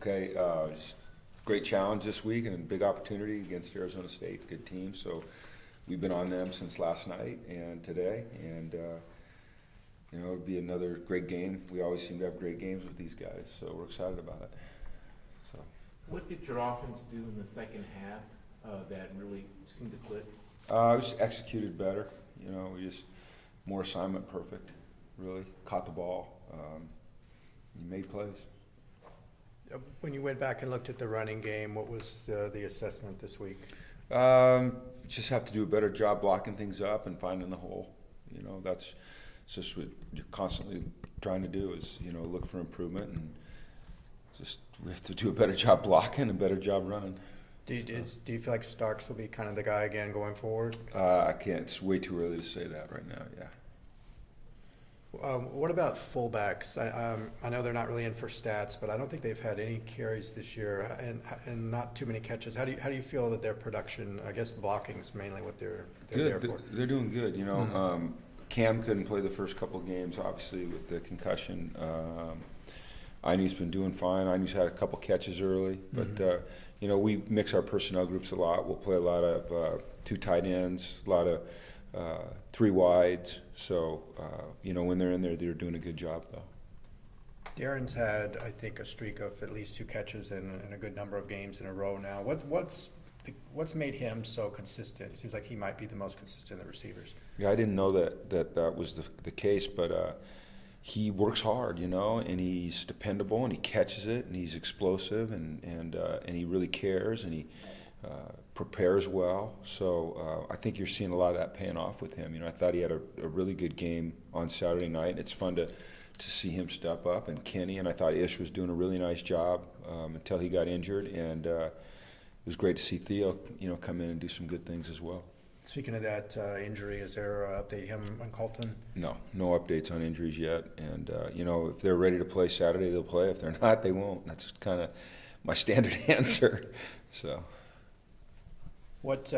Okay, great challenge this week and a big opportunity against Arizona State, good team. So we've been on them since last night and today, and you know, it'll be another great game. We always seem to have great games with these guys, so we're excited about it. So, what did your offense do in the second half that really seemed to click? we just executed better. You know, we just more assignment perfect. Really caught the ball. You made plays. When you went back and looked at the running game, what was the assessment this week? Just have to do a better job blocking things up and finding the hole. You know, that's just what you're constantly trying to do is, you know, look for improvement, and just we have to do a better job blocking and a better job running. Do you feel like Starks will be kind of the guy again going forward? I can't. It's way too early to say that right now. Yeah. What about fullbacks? I know they're not really in for stats, but I don't think they've had any carries this year and not too many catches. How do you feel that their production? I guess blocking is mainly what they're there for. They're doing good. You know, Cam couldn't play the first couple of games, obviously with the concussion. Ainu's been doing fine. Ainu's had a couple catches early, but you know, we mix our personnel groups a lot. We'll play a lot of 2 tight ends, a lot of 3 wides. So, you know, when they're in there, they're doing a good job, though. Darren's had, I think, a streak of at least 2 catches in a good number of games in a row now. What's made him so consistent? It seems like he might be the most consistent of the receivers. Yeah, I didn't know that was the case, but he works hard, you know, and he's dependable, and he catches it, and he's explosive, and he really cares, and he prepares well. So I think you're seeing a lot of that paying off with him. You know, I thought he had a really good game on Saturday night, and it's fun to see him step up, and Kenny, and I thought Ish was doing a really nice job until he got injured, and it was great to see Theo, you know, come in and do some good things as well. Speaking of that injury, is there an update him on Colton? No updates on injuries yet, and you know, if they're ready to play Saturday, they'll play. If they're not, they won't. That's kind of my standard answer. So. What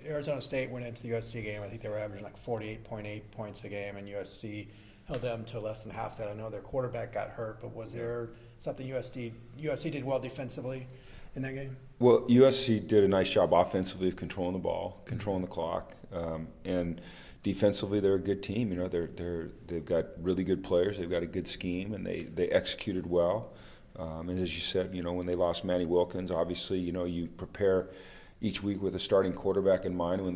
Arizona State went into the USC game, I think they were averaging like 48.8 points a game, and USC held them to less than half that. I know their quarterback got hurt, but was there something USC did well defensively in that game? Well, USC did a nice job offensively of controlling the ball, controlling the clock, and defensively they're a good team. You know, they've got really good players, they've got a good scheme, and they executed well. And as you said, you know, when they lost Manny Wilkins, obviously, you know, you prepare each week with a starting quarterback in mind. When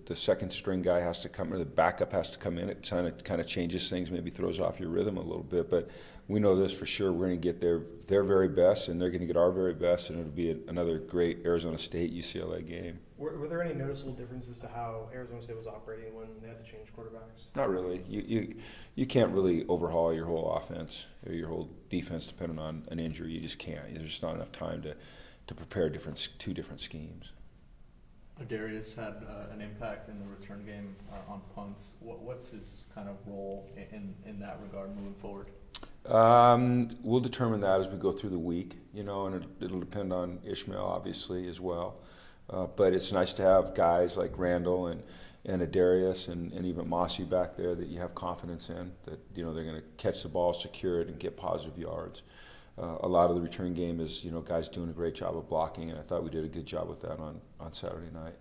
the second string guy has to come, or the backup has to come in, it kind of changes things, maybe throws off your rhythm a little bit. But we know this for sure. We're going to get their very best, and they're going to get our very best, and it'll be another great Arizona State UCLA game. Were there any noticeable differences to how Arizona State was operating when they had to change quarterbacks? Not really. You can't really overhaul your whole offense or your whole defense depending on an injury. You just can't. There's just not enough time to prepare 2 different schemes. Darius had an impact in the return game on punts. What's his kind of role in that regard moving forward? We'll determine that as we go through the week, you know, and it'll depend on Ishmael obviously as well. But it's nice to have guys like Randall and Adarius and even Mossy back there that you have confidence in, that, you know, they're going to catch the ball, secure it, and get positive yards. A lot of the return game is, you know, guys doing a great job of blocking, and I thought we did a good job with that on Saturday night.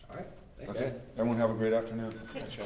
All right. Thanks, Okay. guys. Everyone have a great afternoon. Thanks.